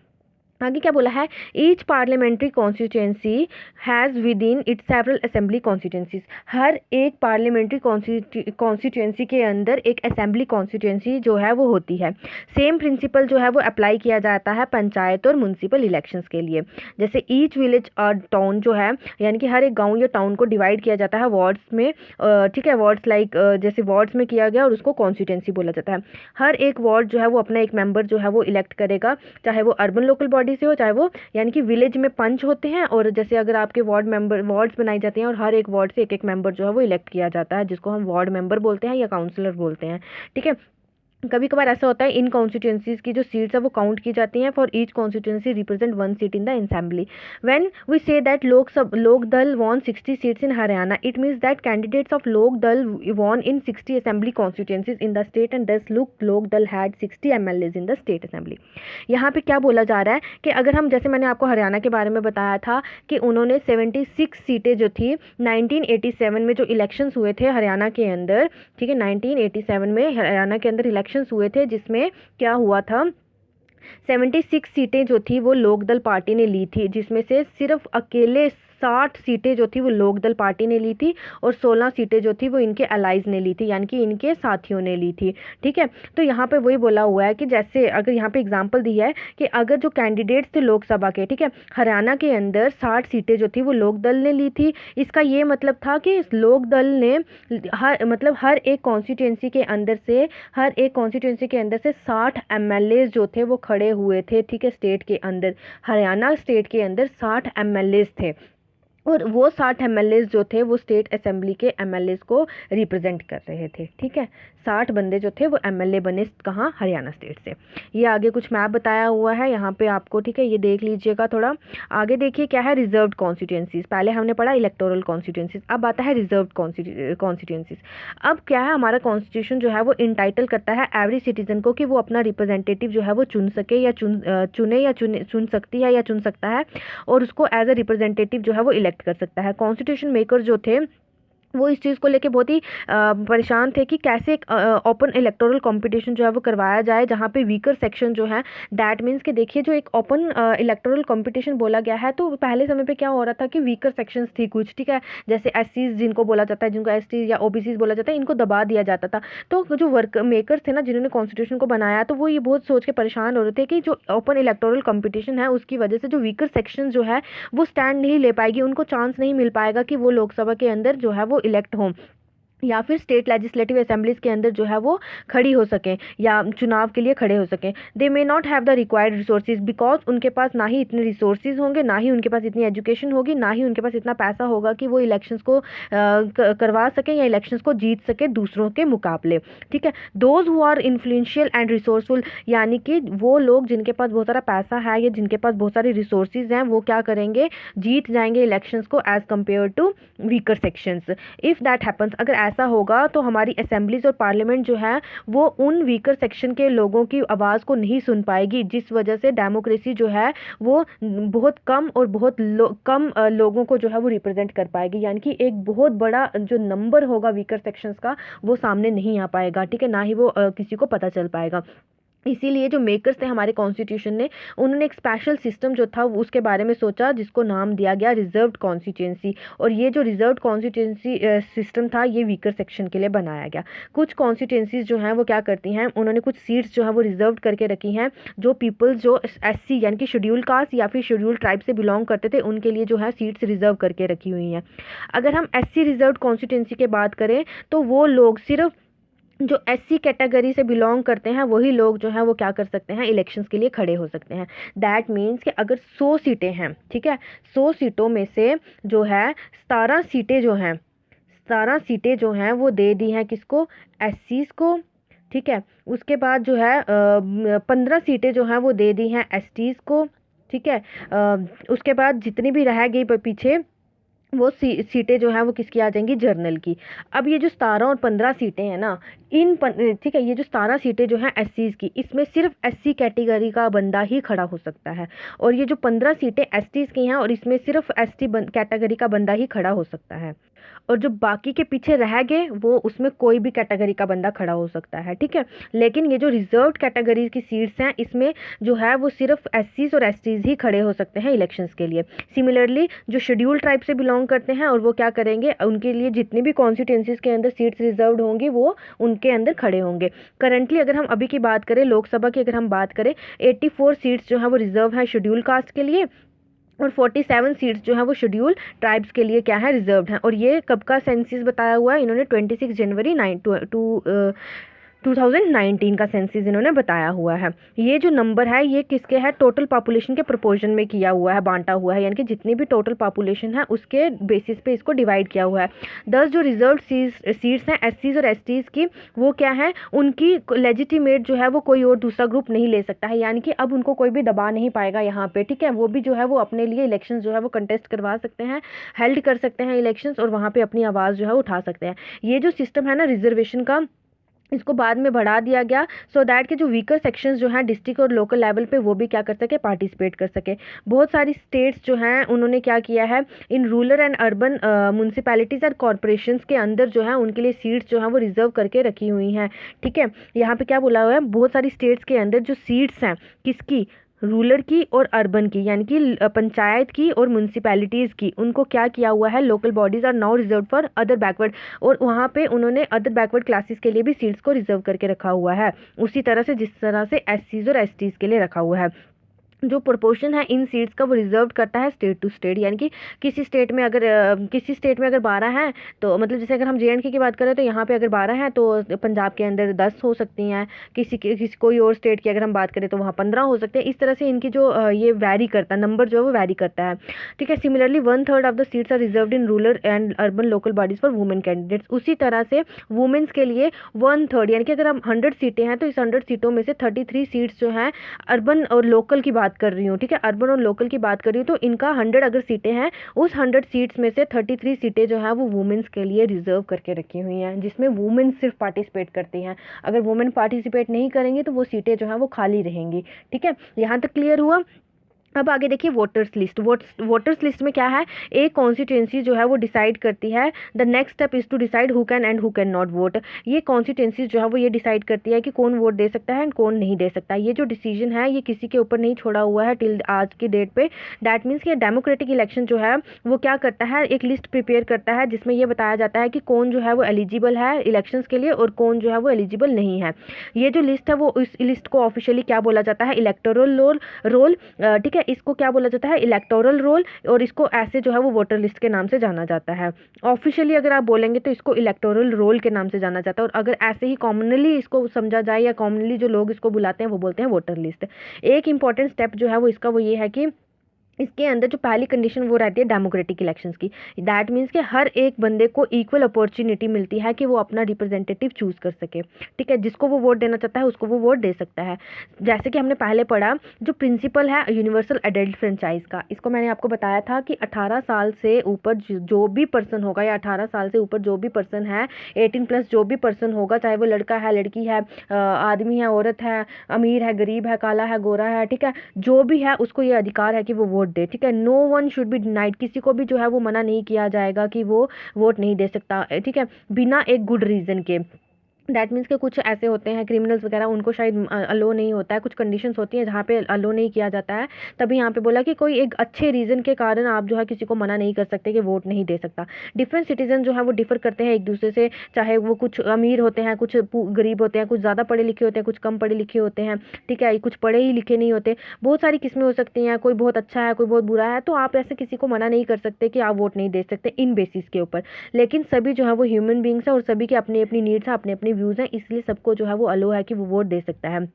आगे क्या बोला है, each parliamentary constituency has within it several assembly constituencies. हर एक पार्लियामेंट्री कॉन्स्टिट्यूंसी के अंदर एक असेंबली कॉन्स्टिट्यूंसी जो है वो होती है। सेम प्रिंसिपल जो है वो अप्लाई किया जाता है पंचायत और म्यूनसिपल इलेक्शंस के लिए। जैसे ईच विलेज और टाउन जो है, यानी कि हर एक गाँव या टाउन को डिवाइड किया जाता है वार्ड्स में। ठीक है, वार्ड्स लाइक जैसे वार्ड्स में किया गया और उसको कॉन्स्टिट्यूंसी बोला जाता है। हर एक वार्ड जो है वो अपना एक मेंबर जो है वो इलेक्ट करेगा, चाहे वो अर्बन लोकल बॉडी से हो, चाहे वो यानी कि विलेज में पंच होते हैं, और जैसे अगर आपके वार्ड्स बनाई जाती हैं और हर एक वार्ड से एक एक मेंबर जो है वो इलेक्ट किया जाता है, जिसको हम वार्ड मेंबर बोलते हैं या काउंसलर बोलते हैं। ठीक है, कभी कभार ऐसा होता है इन कॉन्स्टिट्यूंसीज की जो सीट्स है वो काउंट की जाती हैं। For each constituency represent 1 seat in the assembly. When we say that Lok Dal won 60 seats in Haryana, it means that candidates of Lok Dal won in 60 assembly constituencies in the state, and thus Lok Dal had 60 MLAs in the state assembly. यहाँ पे क्या बोला जा रहा है कि अगर हम, जैसे मैंने आपको हरियाणा के बारे में बताया था कि उन्होंने 76 सीटें जो थी 1987 में जो इलेक्शंस हुए थे हरियाणा के अंदर, ठीक है, 1987 में हरियाणा के अंदर इलेक्शंस हुए थे, जिसमें क्या हुआ था, 76 सीटें जो थी वो लोकदल पार्टी ने ली थी, जिसमें से सिर्फ अकेले 60 सीटें जो थी वो लोकदल पार्टी ने ली थी, और 16 सीटें जो थी वो इनके अलाइज ने ली थी, यानी कि इनके साथियों ने ली थी। ठीक है, तो यहाँ पे वही बोला हुआ है कि जैसे अगर यहाँ पे एग्जांपल दी है कि अगर जो कैंडिडेट्स थे लोकसभा के, ठीक है, हरियाणा के अंदर 60 सीटें जो थी वो लोकदल ने ली थी, इसका ये मतलब था कि लोकदल ने हर एक कॉन्स्टिट्यूंसी के अंदर से 60 एमएलए जो थे वो खड़े हुए थे। ठीक है, स्टेट के अंदर, हरियाणा स्टेट के अंदर 60 एमएलए थे, और वो 60 एमएलए जो थे वो स्टेट असेंबली के एमएलए को रिप्रेजेंट कर रहे थे। ठीक है, 60 बंदे जो थे वो एमएलए बने कहाँ, हरियाणा स्टेट से। ये आगे कुछ मैप बताया हुआ है यहाँ पे आपको, ठीक है, ये देख लीजिएगा थोड़ा। आगे देखिए क्या है, रिजर्व्ड कॉन्स्टिट्यूंसीज। पहले हमने पढ़ा इलेक्टोरल कॉन्स्टिट्यूंसीज, अब आता है रिजर्व्ड कॉन्स्टिट्यूंसीज। अब क्या है, हमारा कॉन्स्टिट्यूशन जो है वो इंटाइटल करता है एवरी सिटीजन को कि वो अपना रिप्रेजेंटेटिव जो है वो चुन सके, या चुन सकती है या चुन सकता है, और उसको एज अ रिप्रेजेंटेटिव जो है वो इलेक्ट कर सकता है। कॉन्स्टिट्यूशन मेकर जो थे वो इस चीज़ को लेके बहुत ही परेशान थे कि कैसे एक ओपन इलेक्टोरल कंपटीशन जो है वो करवाया जाए, जहाँ पे वीकर सेक्शन जो है, दैट मीन्स कि देखिए जो एक ओपन इलेक्टोरल कंपटीशन बोला गया है, तो पहले समय पे क्या हो रहा था कि वीकर सेक्शंस थी कुछ, ठीक है, जैसे एससीज जिनको बोला जाता है, जिनको एसटी या ओबीसी बोला जाता है, इनको दबा दिया जाता था। तो जो वर्क मेकर्स थे ना, जिन्होंने कॉन्स्टिट्यूशन को बनाया, तो वो ये बहुत सोच के परेशान हो रहे थे कि जो ओपन इलेक्टोरल कंपटीशन है उसकी वजह से जो वीकर सेक्शन जो है वो स्टैंड नहीं ले पाएगी, उनको चांस नहीं मिल पाएगा कि वो लोकसभा के अंदर जो है वो इलेक्ट हों, या फिर स्टेट लेजिस्लेटिव असेंबलीज के अंदर जो है वो खड़ी हो सकें, या चुनाव के लिए खड़े हो सकें। They may not have the required resources, because उनके पास ना ही इतने रिसोर्सेज होंगे, ना ही उनके पास इतनी एजुकेशन होगी, ना ही उनके पास इतना पैसा होगा कि वो इलेक्शंस को करवा सकें या इलेक्शंस को जीत सके दूसरों के मुकाबले। ठीक है, those who are influential and resourceful, यानी कि वो लोग जिनके पास बहुत सारा पैसा है या जिनके पास बहुत सारे रिसोर्सेज हैं, वो क्या करेंगे, जीत जाएंगे इलेक्शंस को as compare to weaker sections. If that happens, अगर ऐसा होगा तो हमारी असेंबलीज और पार्लियामेंट जो है वो उन वीकर सेक्शन के लोगों की आवाज़ को नहीं सुन पाएगी, जिस वजह से डेमोक्रेसी जो है वो बहुत कम और बहुत कम लोगों को जो है वो रिप्रेजेंट कर पाएगी, यानी कि एक बहुत बड़ा जो नंबर होगा वीकर सेक्शंस का वो सामने नहीं आ पाएगा। ठीक है, ना ही वो किसी को पता चल पाएगा। इसीलिए जो मेकर्स थे हमारे कॉन्स्टिट्यूशन ने, उन्होंने एक स्पेशल सिस्टम जो था उसके बारे में सोचा, जिसको नाम दिया गया रिजर्व्ड कॉन्स्टिट्यूंसी। और ये जो रिजर्व्ड कॉन्स्टिट्यूंसी सिस्टम था ये वीकर सेक्शन के लिए बनाया गया। कुछ कॉन्स्टिट्यूंसीज जो हैं वो क्या करती हैं, उन्होंने कुछ सीट्स जो है वो रिजर्व करके रखी हैं, जो पीपल्स जो एससी यानी कि शेड्यूल कास्ट या फिर शेड्यूल ट्राइब से बिलोंग करते थे उनके लिए जो है सीट्स रिजर्व करके रखी हुई हैं। अगर हम एससी रिजर्व्ड कॉन्स्टिट्यूंसी की बात करें तो वो लोग सिर्फ जो एससी कैटेगरी से बिलोंग करते हैं वही लोग जो हैं वो क्या कर सकते हैं, इलेक्शंस के लिए खड़े हो सकते हैं। दैट मीन्स कि अगर 100 सीटें हैं, ठीक है, 100 सीटों में से जो है 17 सीटें जो हैं, 17 सीटें जो हैं वो दे दी हैं किसको, एससीज को, ठीक है। उसके बाद जो है 15 सीटें जो हैं वो दे दी हैं एसटीज को, ठीक है। उसके बाद जितनी भी रह गई पीछे वो सीटें जो है वो किसकी आ जाएंगी, जर्नल की। अब ये जो 17 और 15 सीटें हैं ना, ठीक है, ये जो 17 सीटें जो हैं एससीज की, इसमें सिर्फ एससी कैटेगरी का बंदा ही खड़ा हो सकता है, और ये जो 15 सीटें एसटीज की हैं और इसमें सिर्फ एसटी कैटेगरी का बंदा ही खड़ा हो सकता है, और जो बाकी के पीछे रह गए वो उसमें कोई भी कैटेगरी का बंदा खड़ा हो सकता है, ठीक है। लेकिन ये जो रिजर्व्ड कैटेगरी की सीट्स हैं इसमें जो है वो सिर्फ एससीज और एसटीज ही खड़े हो सकते हैं इलेक्शंस के लिए। सिमिलरली जो शेड्यूल ट्राइब से बिलोंग करते हैं और वो क्या करेंगे, उनके लिए जितनी भी कॉन्स्टिट्यूंसीज के अंदर सीट्स रिजर्व्ड होंगी वो उनके अंदर खड़े होंगे। करंटली अगर हम अभी की बात करें, लोकसभा की अगर हम बात करें, 84 सीट्स जो है वो रिजर्व है शेड्यूल कास्ट के लिए, और 47 सीट्स जो है वो शेड्यूल ट्राइब्स के लिए क्या है, रिजर्व्ड हैं। और ये कब का सेंसस बताया हुआ है इन्होंने, 26 जनवरी 2019 का सेंसस इन्होंने बताया हुआ है। ये जो नंबर है ये किसके है, टोटल पॉपुलेशन के प्रोपोर्शन में किया हुआ है, बांटा हुआ है, यानी कि जितनी भी टोटल पॉपुलेशन है उसके बेसिस पे इसको डिवाइड किया हुआ है। 10 जो रिजर्व सीट्स हैं एससीज और एसटीज की, वो क्या है, उनकी लेजिटिमेट जो है वो कोई और दूसरा ग्रुप नहीं ले सकता है, यानी कि अब उनको कोई भी दबा नहीं पाएगा यहाँ पे, ठीक है। वो भी जो है वो अपने लिए इलेक्शन जो है वो कंटेस्ट करवा सकते हैं, हेल्ड कर सकते हैं इलेक्शंस, और वहाँ पे अपनी आवाज़ जो है उठा सकते हैं। ये जो सिस्टम है ना रिजर्वेशन का, इसको बाद में बढ़ा दिया गया सो दैट के जो वीकर सेक्शंस जो हैं डिस्ट्रिक्ट और लोकल लेवल पे वो भी क्या कर सके, पार्टिसिपेट कर सके। बहुत सारी स्टेट्स जो हैं उन्होंने क्या किया है, इन रूरल एंड अर्बन म्यूनसिपैलिटीज़ और कॉरपोरेशंस के अंदर जो है उनके लिए सीट्स जो हैं वो रिजर्व करके रखी हुई हैं, ठीक है। यहाँ पे क्या बोला हुआ है, बहुत सारी स्टेट्स के अंदर जो सीट्स हैं किसकी, रूरल की और अर्बन की, यानी कि पंचायत की और म्यूनसिपैलिटीज़ की, उनको क्या किया हुआ है, local bodies are now reserve for other backward, और वहाँ पे उन्होंने अदर बैकवर्ड क्लासेस के लिए भी सीट्स को रिजर्व करके रखा हुआ है, उसी तरह से जिस तरह से एससीज और एसटीज़ के लिए रखा हुआ है। जो प्रोपोर्शन है इन सीट्स का वो रिजर्व करता है स्टेट टू स्टेट, यानी कि किसी स्टेट में अगर 12 हैं, तो मतलब जैसे अगर हम जेएंडके की बात करें तो यहाँ पे अगर 12 हैं तो पंजाब के अंदर 10 हो सकती हैं, किसी कोई और स्टेट की अगर हम बात करें तो वहाँ 15 हो सकते हैं। इस तरह से इनकी जो ये वैरी करता है, नंबर जो है वो वैरी करता है, ठीक है। Similarly 1/3 of the seats are reserved in rural and urban local bodies for women candidates. उसी तरह से वुमेन्स के लिए 1/3, यानी कि अगर हम 100 सीटें हैं तो इस 100 सीटों में से 33 सीट्स जो हैं अर्बन और लोकल की बात कर रही हूँ, ठीक है, अर्बन और लोकल की बात कर रही हूँ, तो इनका 100 अगर सीटें हैं, उस 100 सीट्स में से 33 सीटें जो है वो वुमेन्स के लिए रिजर्व करके रखी हुई हैं, जिसमें वुमेन सिर्फ पार्टिसिपेट करती हैं। अगर वुमेन पार्टिसिपेट नहीं करेंगी तो वो सीटें जो है वो खाली रहेंगी, ठीक है। यहाँ तक क्लियर हुआ। अब आगे देखिए वोटर्स लिस्ट। वोटर्स लिस्ट में क्या है, एक कॉन्स्टिट्यूंसी जो है वो डिसाइड करती है, the next step is to decide who can and who can not vote. ये कॉन्स्टिट्यूंसी जो है वो ये डिसाइड करती है कि कौन वोट दे सकता है एंड कौन नहीं दे सकता। ये जो डिसीजन है ये किसी के ऊपर नहीं छोड़ा हुआ है टिल आज की डेट पे। दैट मीन्स कि डेमोक्रेटिक इलेक्शन जो है वो क्या करता है, एक लिस्ट प्रिपेयर करता है जिसमें ये बताया जाता है कि कौन जो है वो एलिजिबल है इलेक्शंस के लिए और कौन जो है वो एलिजिबल नहीं है। ये जो लिस्ट है वो इस लिस्ट को ऑफिशियली क्या बोला जाता है, इलेक्टोरल रोल, ठीक है, इसको क्या बोला जाता है, इलेक्टोरल रोल, और इसको ऐसे जो है वो वोटर लिस्ट के नाम से जाना जाता है। ऑफिशियली अगर आप बोलेंगे तो इसको इलेक्टोरल रोल के नाम से जाना जाता है, और अगर ऐसे ही कॉमनली इसको समझा जाए या कॉमनली जो लोग इसको बुलाते हैं वो बोलते हैं वोटर लिस्ट। एक इंपॉर्टेंट स्टेप जो है वो इसका वो ये है कि इसके अंदर जो पहली कंडीशन वो रहती है डेमोक्रेटिक इलेक्शंस की। दैट मीन्स कि हर एक बंदे को इक्वल अपॉर्चुनिटी मिलती है कि वो अपना रिप्रेजेंटेटिव चूज़ कर सके, ठीक है। जिसको वो वोट देना चाहता है उसको वो वोट दे सकता है। जैसे कि हमने पहले पढ़ा जो प्रिंसिपल है यूनिवर्सल एडल्ट फ्रेंचाइज का, इसको मैंने आपको बताया था कि 18 साल से ऊपर जो भी पर्सन होगा, या 18 साल से ऊपर जो भी पर्सन है, 18+ जो भी पर्सन होगा, चाहे वो लड़का है, लड़की है, आदमी है, औरत है, अमीर है, गरीब है, काला है, गोरा है, ठीक है, जो भी है उसको ये अधिकार है कि वो वोट दे, ठीक है। No one should be denied, किसी को भी जो है वो मना नहीं किया जाएगा कि वो वोट नहीं दे सकता, ठीक है, बिना एक गुड रीज़न के। दैट मीन्स के कुछ ऐसे होते हैं क्रिमिनल्स वगैरह, उनको शायद अलो नहीं होता है, कुछ कंडीशंस होती हैं जहाँ पे अलो नहीं किया जाता है। तभी यहाँ पे बोला कि कोई एक अच्छे रीज़न के कारण आप जो है किसी को मना नहीं कर सकते कि वोट नहीं दे सकता। डिफरेंट सिटीजन जो है वो डिफर करते हैं एक दूसरे से, चाहे वो कुछ अमीर होते हैं, कुछ गरीब होते हैं, कुछ ज़्यादा पढ़े लिखे होते हैं, कुछ कम पढ़े लिखे होते हैं, ठीक है, कुछ पढ़े ही लिखे नहीं होते। बहुत सारी किस्में हो सकती हैं, कोई बहुत अच्छा है, कोई बहुत बुरा है, तो आप ऐसे किसी को मना नहीं कर सकते कि आप वोट नहीं दे सकते इन बेसिस के ऊपर। लेकिन सभी जो है वो ह्यूमन बींग्स है और सभी की अपनी अपनी नीड्स है, अपनी अपनी व्यूज़ हैं, इसलिए सबको जो है वो अलो है कि वो वोट दे सकता है।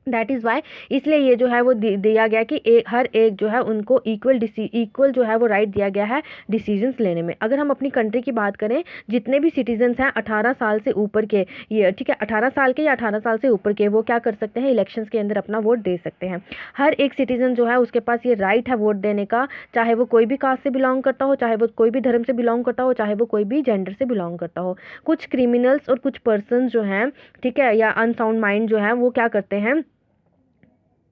दैट इज़ वाई, इसलिए ये जो है वो दिया गया कि हर एक जो है उनको इक्वल जो है वो राइट दिया गया है डिसीजंस लेने में। अगर हम अपनी कंट्री की बात करें, जितने भी सिटीजन्स हैं 18 साल से ऊपर के, ये ठीक है 18 साल के या 18 साल से ऊपर के, वो क्या कर सकते हैं, इलेक्शंस के अंदर अपना वोट दे सकते हैं। हर एक सिटीजन जो है उसके पास ये राइट है वोट देने का, चाहे वो कोई भी कास्ट से बिलोंग करता हो, चाहे वो कोई भी धर्म से बिलोंग करता हो, चाहे वो कोई भी जेंडर से बिलोंग करता हो। कुछ क्रिमिनल्स और कुछ पर्सन जो हैं, ठीक है, या अनसाउंड माइंड जो है, वो क्या करते हैं,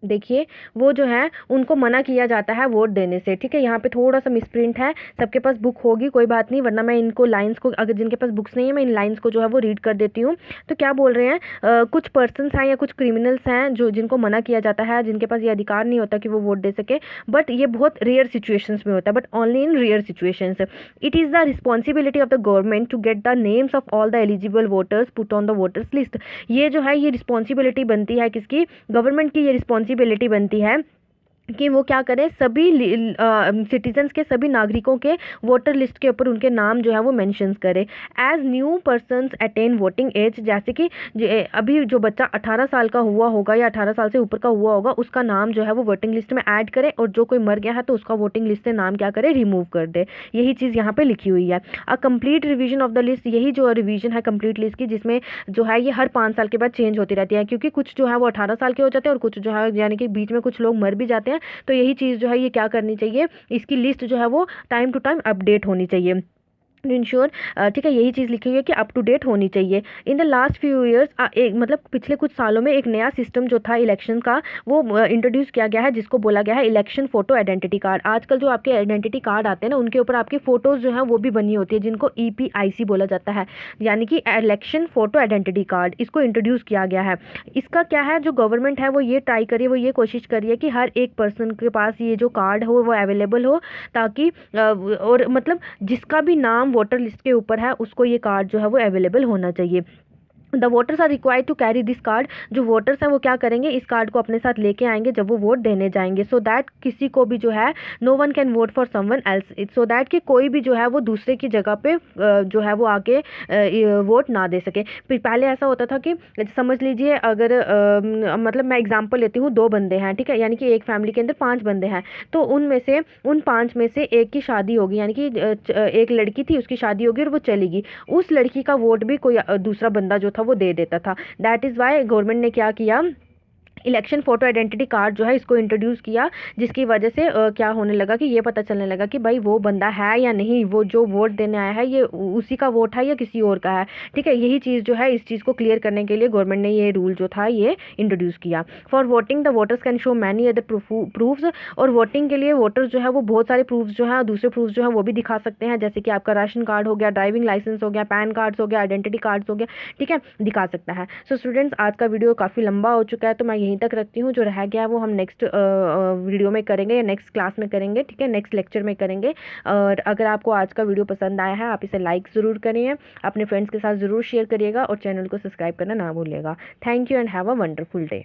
देखिए, वो जो है उनको मना किया जाता है वोट देने से। ठीक है, यहाँ पे थोड़ा सा मिसप्रिंट है, सबके पास बुक होगी कोई बात नहीं, वरना मैं इनको लाइंस को, अगर जिनके पास बुक्स नहीं है, मैं इन लाइंस को जो है वो रीड कर देती हूँ। तो क्या बोल रहे हैं, कुछ पर्सनस हैं या कुछ क्रिमिनल्स हैं जो जिनको मना किया जाता है, जिनके पास ये अधिकार नहीं होता कि वो वोट दे सके, बट ये बहुत रेयर सिचुएशंस में होता है, but only in rare situations. It is the responsibility of the government to get the names of all the eligible voters put on the voters list. ये जो है ये रिस्पॉन्सिबिलिटी बनती है किसकी, गवर्नमेंट की ये रिस्पॉन्सिबिलिटी बनती है कि वो क्या करें, सभी सिटीजन्स के, सभी नागरिकों के वोटर लिस्ट के ऊपर उनके नाम जो है वो मेंशंस करें। As new persons attain voting age, जैसे कि अभी जो बच्चा 18 साल का हुआ होगा या 18 साल से ऊपर का हुआ होगा, उसका नाम जो है वो वोटिंग लिस्ट में ऐड करें, और जो कोई मर गया है तो उसका वोटिंग लिस्ट से नाम क्या करे, रिमूव कर दे। यही चीज़ यहाँ पे लिखी हुई है। A complete revision of the list, यही जो रिविजन है कंप्लीट लिस्ट की, जिसमें जो है ये हर 5 साल के बाद चेंज होती रहती है, क्योंकि कुछ जो है वो 18 साल के हो जाते हैं और कुछ जो है यानी कि बीच में कुछ लोग मर भी जाते हैं। तो यही चीज़ जो है ये क्या करनी चाहिए, इसकी लिस्ट जो है वो टाइम टू टाइम अपडेट होनी चाहिए, टू इंश्योर। ठीक है, यही चीज़ लिखी हुई है कि अप टू डेट होनी चाहिए। In the last few years, एक मतलब पिछले कुछ सालों में एक नया सिस्टम जो था इलेक्शन का, वो इंट्रोड्यूस किया गया है, जिसको बोला गया है इलेक्शन फ़ोटो आइडेंटिटी कार्ड। आजकल जो आपके आइडेंटिटी कार्ड आते हैं ना, उनके ऊपर आपकी फ़ोटोज़ जो है वो भी बनी होती है, जिनको EPIC बोला जाता है, यानी कि इलेक्शन फ़ोटो आइडेंटिटी कार्ड। इसको इंट्रोड्यूस किया गया है। इसका क्या है, जो गवर्नमेंट है वो ये ट्राई करिए, वो ये कोशिश करिए कि हर एक पर्सन के पास ये जो कार्ड हो वो अवेलेबल हो, ताकि और मतलब जिसका भी नाम वोटर लिस्ट के ऊपर है उसको ये कार्ड जो है वो अवेलेबल होना चाहिए। The voters are required to carry this card, जो वोटर्स हैं वो क्या करेंगे, इस कार्ड को अपने साथ लेके आएंगे जब वो वोट देने जाएंगे, सो दैट किसी को भी जो है no one can vote for someone else, so that कि कोई भी जो है वो दूसरे की जगह पे जो है वो आके वोट ना दे सके। पहले ऐसा होता था कि समझ लीजिए, अगर मतलब मैं एग्जांपल लेती हूँ, 2 बंदे हैं, ठीक है, यानी कि एक फैमिली के अंदर 5 बंदे हैं, तो उनमें से उन 5 में से एक की शादी होगी, यानी कि एक लड़की थी, उसकी शादी होगी और वो चलेगी, उस लड़की का वोट भी कोई दूसरा बंदा जो था वो दे देता था। दैट इज़ वाई गवर्नमेंट ने क्या किया, इलेक्शन फ़ोटो आइडेंटिटी कार्ड जो है इसको इंट्रोड्यूस किया, जिसकी वजह से क्या होने लगा कि ये पता चलने लगा कि भाई वो बंदा है या नहीं, वो जो वोट देने आया है ये उसी का वोट है या किसी और का है। ठीक है, यही चीज़ जो है, इस चीज़ को क्लियर करने के लिए गवर्नमेंट ने ये रूल जो था ये इंट्रोड्यूस किया। For voting the voters can show many other proofs, और वोटिंग के लिए वोटर्स जो है वो बहुत सारे प्रूफ्स जो है, दूसरे प्रूफ्स जो है वो भी दिखा सकते हैं, जैसे कि आपका राशन कार्ड हो गया, ड्राइविंग लाइसेंस हो गया, पैन कार्ड्स हो गया, आइडेंटिटी कार्ड्स हो गया, ठीक है, दिखा सकता है। सो स्टूडेंट्स, आज का वीडियो काफ़ी लंबा हो चुका है, तो मैं यहीं तक रखती हूँ। जो रह गया है वो हम नेक्स्ट वीडियो में करेंगे या नेक्स्ट क्लास में करेंगे, ठीक है, नेक्स्ट लेक्चर में करेंगे। और अगर आपको आज का वीडियो पसंद आया है, आप इसे लाइक ज़रूर करिए, अपने फ्रेंड्स के साथ ज़रूर शेयर करिएगा और चैनल को सब्सक्राइब करना ना भूलिएगा। Thank you and have a wonderful day.